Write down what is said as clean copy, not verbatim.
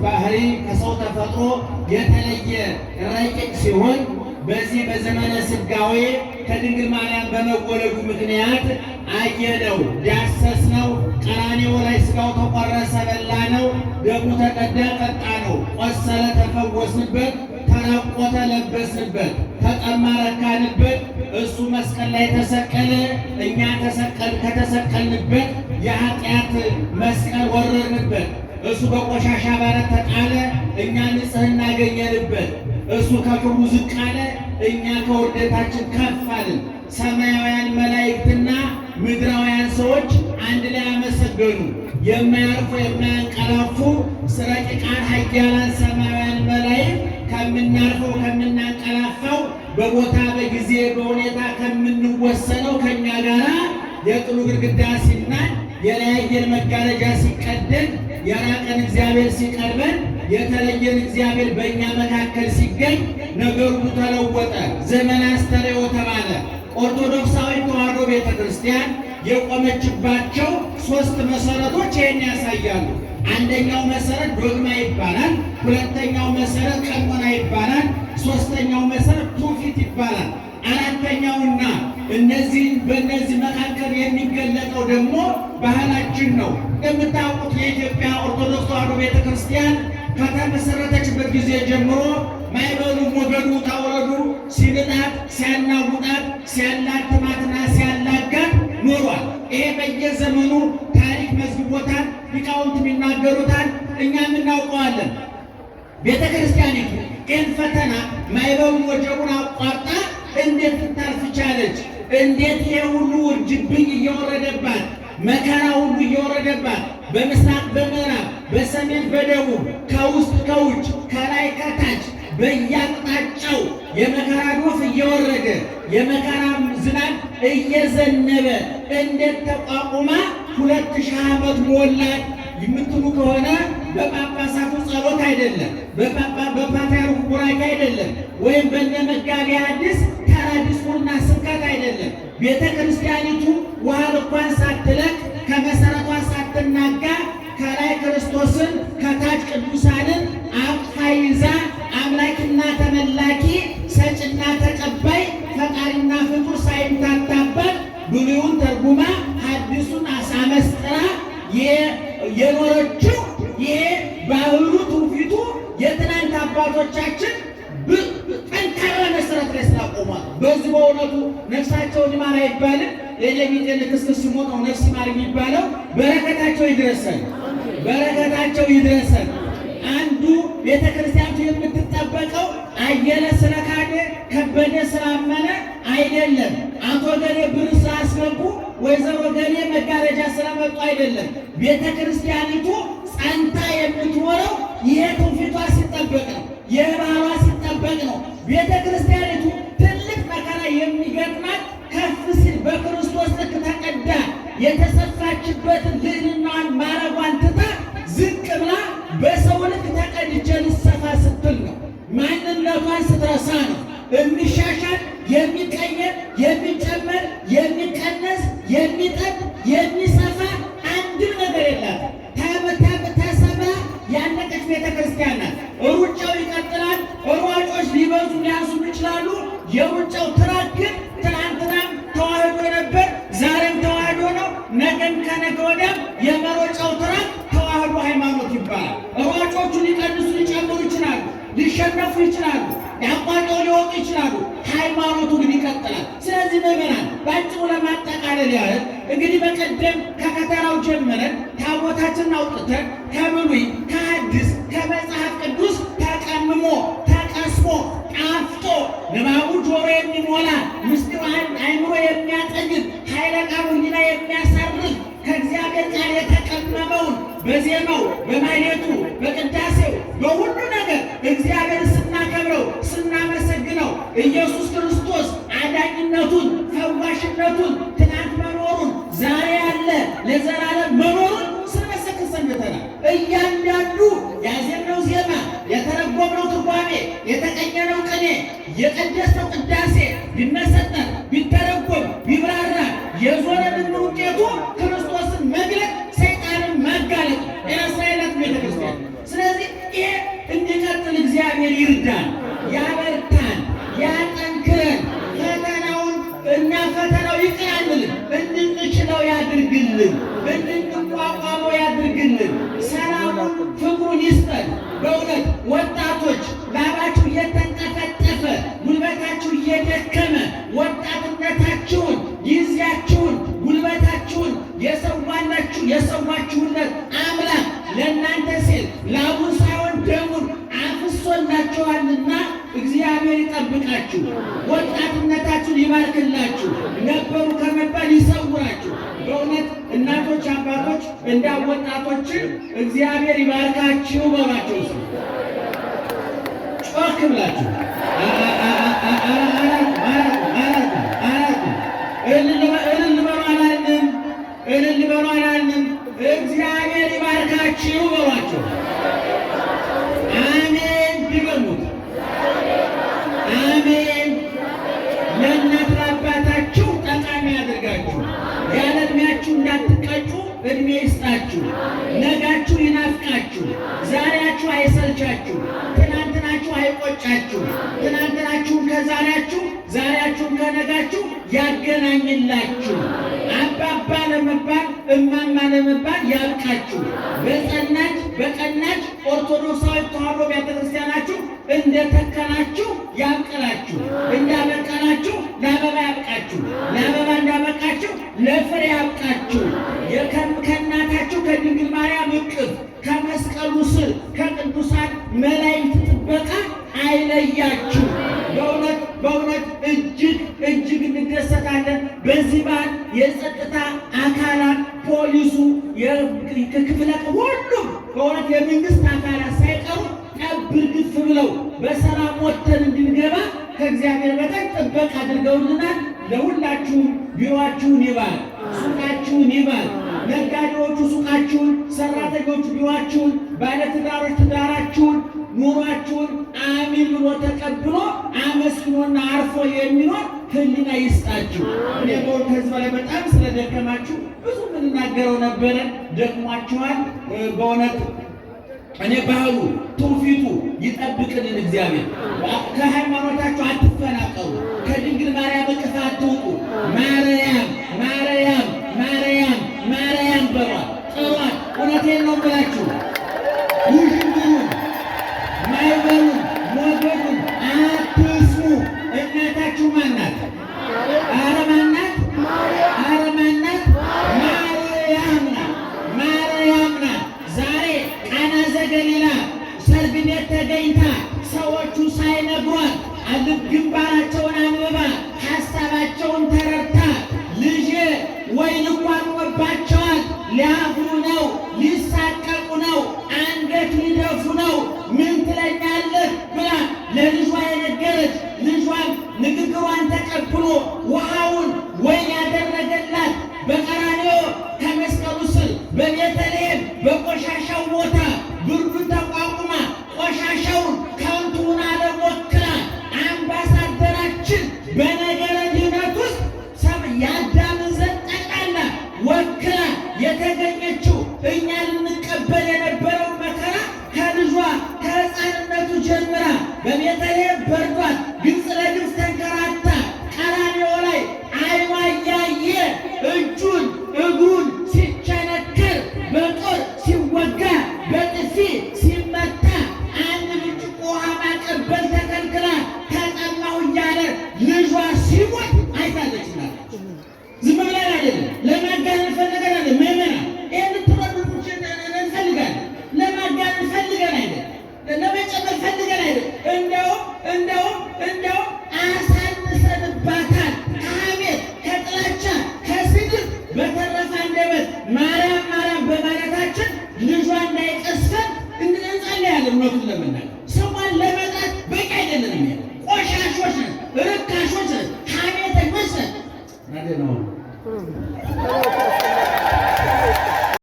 ባህሪ ከሰው ተፈጥሮ የተለየ ረቂቅ ሲሆን በዚህ በዘመነ ስጋዌ ከድንግል ማርያም በመወለዱ ምክንያት አየነው፣ ዳሰስነው። ቀራንዮ ላይ ስጋው ተቆረሰ፣ በላነው፣ ደሙ ተቀዳ፣ ጠጣነው። ቆሰለ፣ ተፈወስንበት፣ ተራቆተ፣ ለበስንበት፣ ተጠማ፣ ረካንበት። እሱ መስቀል ላይ ተሰቀለ፣ እኛ ከተሰቀልንበት የኃጢአት መስቀል ወረድንበት። እሱ በቆሻሻ በረት ተጣለ፣ እኛ ንጽሕና አገኘንበት። እሱ ከክብሩ ዝቅ አለ፣ እኛ ከውርደታችን ከፍ አልን። ሰማያውያን መላእክትና ምድራውያን ሰዎች አንድ ላይ አመሰገኑ። የማያርፉ የማያንቀላፉ ረቂቃን ኃያላን ሰማያውያን መላእክት ከምናርፈው ከምናንቀላፋው በቦታ በጊዜ በሁኔታ ከምንወሰነው ከእኛ ጋራ የጥሉ ግድግዳ ሲናድ የለያየን መጋረጃ ሲቀደድ የራቀን እግዚአብሔር ሲቀርበን የተለየን እግዚአብሔር በእኛ መካከል ሲገኝ ነገሩ ተለወጠ። ዘመነ አስተርእዮ ተባለ። ኦርቶዶክሳዊ ተዋሕዶ ቤተ ክርስቲያን የቆመችባቸው ሦስት መሰረቶች ይህን ያሳያሉ። አንደኛው መሰረት ዶግማ ይባላል። ሁለተኛው መሰረት ቀኖና ይባላል። ሦስተኛው መሰረት ትውፊት ይባላል። አራተኛውና በእነዚህ መካከል የሚገለጠው ደግሞ ባህላችን ነው። እንደምታውቁት የኢትዮጵያ ኦርቶዶክስ ተዋሕዶ ቤተ ክርስቲያን ከተመሰረተችበት ጊዜ ጀምሮ ማይበሉ ሞገዱ ታወረዱ ሲልጣት ሲያናውጣት ሲያላትማትና ሲያላጋት ኖሯል። ይሄ በየዘመኑ ታሪክ መዝግቦታል፣ ሊቃውንት የሚናገሩታል፣ እኛም እናውቀዋለን። ቤተ ክርስቲያኒቱ ይህን ፈተና ማይበሉን ወጀቡን አቋርጣ እንዴት ልታልፍ ቻለች? እንዴት ይሄ ሁሉ ውርጅብኝ እየወረደባት መከራ ሁሉ እየወረደባት በምስራቅ በምዕራብ በሰሜን በደቡብ ከውስጥ ከውጭ ከላይ ከታች በየአቅጣጫው የመከራ ዶፍ እየወረደ የመከራ ዝናብ እየዘነበ እንዴት ተቋቁማ 2000 ዓመት ሞላት የምትሉ ከሆነ በጳጳሳቱ ጸሎት አይደለም፣ በፓትርያርኩ ቡራኬ አይደለም፣ ወይም በእነ መጋቤ ሐዲስ ተራ ዲስኩርና ስብከት አይደለም። ቤተ ክርስቲያኒቱ ውሃ እንኳን ሳትለቅ ከመሰረቷ ሳትናጋ ከላይ ክርስቶስን ከታች ቅዱሳንን አቅፋ ይዛ አምላኪና ተመላኪ ሰጭና ተቀባይ ፈጣሪና ፍጡር ሳይምታታበት ብሉይን ተርጉማ ሐዲሱን አሳመስጥራ የኖረችው ይሄ ባህሉ ትውፊቱ የትናንት አባቶቻችን ጠንካራ መሰረት ላይ ስላቆሟል። በዚህ በእውነቱ ነፍሳቸውን ይማር አይባልም። የለሚጤ ልክስክስ ሲሞት ነው ነፍስ ይማር የሚባለው። በረከታቸው ይድረሰን፣ በረከታቸው ይድረሰን። አንዱ ቤተ ክርስቲያኑ የምትጠበቀው አየለ ስለካደ ከበደ ስላመነ አይደለም። አቶ ገሌ ብር ስላስገቡ ወይዘሮ ገሌ መጋረጃ ስላመጡ አይደለም። ቤተ ክርስቲያኒቱ ጸንታ የምትኖረው ይሄ ትውፊቷ ሲጠበቅ ነው፣ የባህሏ ሲጠበቅ ነው። ቤተ ክርስቲያኒቱ ትልቅ መከራ የሚገጥማት ከፍ ሲል በክርስቶስ ልክ ተቀዳ የተሰፋችበትን ልዕልናዋን ማረጓን ትታ ዝቅ ብላ በሰው ልክ ተቀድቼ ልሰፋ ስትል ነው። ማንነቷን ስትረሳ ነው። የሚሻሻል የሚቀየር የሚጨመር የሚቀነስ የሚጠብ የሚሰፋ አንድም ነገር የላትም። ተሰብራ ያለቀች ቤተ ክርስቲያን ናት። ሩጫው ይቀጥላል። ሯጮች ሊበዙ ሊያንሱ ይችላሉ። የሩጫው ትራክ ግን ትናንትናም ተዋህዶ ነበር፣ ዛሬም ተዋህዶ ነው፣ ነገም ከነገ ወዲያም የመሮጫው ትራክ ተዋህዶ ሃይማኖት ይባላል። ሯጮቹ ሊቀንሱ ሊጨምሩ ይችላሉ፣ ሊሸነፉ ይችላሉ፣ ያቋርጠው ሊወጡ ይችላሉ። ሃይማኖቱ ግን ይቀጥላል። ስለዚህ ምዕመናን ባጭሩ ለማጠቃለል ያህል እንግዲህ በቀደም ከከተራው ጀምረን ታቦታችንን አውጥተን ከብሉይ ከሐዲስ ከመጽሐፍ ቅዱስ ተቀምሞ ተቀስሞ ጣፍጦ ንባቡ ጆሮ የሚሞላ ምስጢሩን አይምሮ የሚያጠግብ ኃይለ ቃሉ ሕሊና የሚያሳርፍ ከእግዚአብሔር ቃል የተቀመመውን በዜማው በማኅሌቱ በቅዳሴው በሁሉ ነገር እግዚአብሔር ስናከብረው ስናመሰግነው ኢየሱስ ክርስቶስ አዳኝነቱን ፈዋሽነቱን ትናንት መኖሩን ዛሬ ያለ ለዘላለም መኖሩን ስንመሰክር ሰንብተናል። እያንዳንዱ ያዜምነው ዜማ፣ የተረጎምነው ትርጓሜ፣ የተቀኘነው ቅኔ፣ የቀደስነው ቅዳሴ ቢመሰጠር ቢተረጎም ቢብራራ የዞረልን ውጤቱ ክርስቶስን መግለጥ ሰይጣንን ማጋለጥ የእስራኤላት ቤተ ክርስቲያን። ስለዚህ ይርዳን፣ ያበርታን፣ ያጠንክረን። ፈተናውን እና ፈተናው ይቅናልን፣ እንድንችለው ያድርግልን፣ እንድንቋቋመው ያድርግልን። ሰላሙን ፍቅሩን ይስጠን። በእውነት ወጣቶች ላባችሁ እየተንጠፈጠፈ ጉልበታችሁ እየደከመ ወጣትነታችሁን፣ ጊዜያችሁን፣ ጉልበታችሁን የሰዋችሁለት አምላክ ለእናንተ ሲል ላቡን ሳይሆን ደሙን አፍሶላችኋልና እግዚአብሔር ይጠብቃችሁ፣ ወጣትነታችሁን ይባርክላችሁ፣ ነበሩ ከመባል ይሰውራችሁ። በእውነት እናቶች፣ አባቶች እንዳ ወጣቶችን እግዚአብሔር ይባርካችሁ በሏቸው። ጮክ ብላችሁ እልል በሉ አላልንም? እግዚአብሔር ይባርካችሁ በሏቸው። አሜን ድገሙት። አሜን። ለእናት ለአባታችሁ ጠቃሚ ያድርጋችሁ። ያለ ዕድሜያችሁ እንዳትቀጩ ዕድሜ ይስጣችሁ። ነጋችሁ ይናፍቃችሁ። ዛሬያችሁ አይሰልቻችሁ። ትናንትናችሁ አይቆጫችሁ። ትናንትናችሁን ከዛሬያችሁ፣ ዛሬያችሁን ከነጋችሁ ያገናኝላችሁ። አባባ ለመባል እማማ ለመባል ያብቃችሁ። በቀናች ኦርቶዶክሳዊት ተዋሕዶ ቤተክርስቲያናችሁ እንደተከላችሁ ያብቅላችሁ። እንዳበቀላችሁ ለአበባ ያብቃችሁ። ለአበባ እንዳበቃችሁ ለፍሬ ያብቃችሁ። ከእናታችሁ ከድንግል ማርያም እቅፍ ከመስቀሉ ስር ከቅዱሳን መላእክት ጥበቃ አይለያችሁ። በእውነት እጅግ እንደሰታለን። በዚህ በዓል የጸጥታ አካላት ፖሊሱ፣ የክፍለ ሁሉም በእውነት የመንግስት አካላት ሳይቀሩ ጠብር ግፍ ብለው በሰላም ወጥተን እንድንገባ ከእግዚአብሔር በታች ጥበቃ አድርገውልናል። ለሁላችሁም ቢሮአችሁን ይባል፣ ሱቃችሁን ይባል፣ ነጋዴዎቹ ሱቃችሁን፣ ሰራተኞቹ ቢሮአችሁን፣ ባለትዳሮች ትዳራችሁን፣ ኑሯችሁን አሚን ብሎ ተቀብሎ አመስግኖና አርፎ የሚኖር ሕሊና ይስጣችሁ። እኔ በእውነት ከዚህ በላይ በጣም ስለደከማችሁ ብዙ የምንናገረው ነበረ፣ ደክሟችኋል። በእውነት እኔ ባህሉ ትውፊቱ ይጠብቅልን እግዚአብሔር። ከሃይማኖታችሁ አትፈናቀሉ፣ ከድንግል ማርያም እቅፍ አትውጡ። ማርያም ማርያም ማርያም ማርያም በሏት፣ ጥሯት። እውነቴን ነው ብላችሁ ውዥንብሩን፣ ማይበሩን፣ ሞገዱን አትስሙ። እናታችሁ ማናት? ኧረ ማናት? ኧረ ማናት? ማርያም ናት። ማርያም ናት። ዛሬ ቃና ዘገሊላ ሰርግ ቤት ተገኝታ ሰዎቹ ሳይነግሯት ግንባራቸውን አንብባ ሀሳባቸውን ተረድታ ልጄ ወይን እኮ አልቆባቸዋል፣ ሊያፍሩ ነው፣ ሊሳቀቁ ነው፣ አንገት ሊደፉ ነው፣ ምን ትለኛለህ ብላ ለልጇ የነገረች፣ ልጇን ንግግሯን ተቀብሎ ውሃውን ወይን ያደረገላት በቀራንዮ ከመስቀሉ ስር በቤተልሔም በቆሻሻው ቦታ ብርዱን ተቋቁማ ቆሻሻውን ከንቱን ዓለም ወክላ አምባሳደራችን በነገረ ድኅነት ውስጥ የአዳምን ዘር ጠቅላላ ወክላ የተገኘችው እኛ ልንቀበል የነበረውን መከራ ከልጇ ከሕፃንነቱ ጀምራ በቤተልሔም በርዷት ግብፅ ለግብፅ ተንከራታ ቀራንዮ ላይ ዓይኗ እያየ እጁን እግሩን ሲቸነክር በጦር ሲወጋ በጥፊ ሲመታ አንድ ብርጭቆ ውሃ ማቀበል ተከልክላ ተጠማሁ እያለ ልጇ ሲሞት አይታለች። ዝም ብለን አይደለም፣ ለማጋነን ፈልገን አይደለም። ምዕመናን ይህን ትረዱች እንፈልጋለን። ለማጋነን ፈልገን አይደለም፣ ለመጨመር ፈልገን አይደለም። እንደውም አሳንሰንባታል። ከሐሜት ከጥላቻ ከስድብ በተረፈ አንደበት ማርያም ማርያም በማለታችን ልጇ እንዳይቀስፈን እንጸልያለን። እውነቱን ለመናገር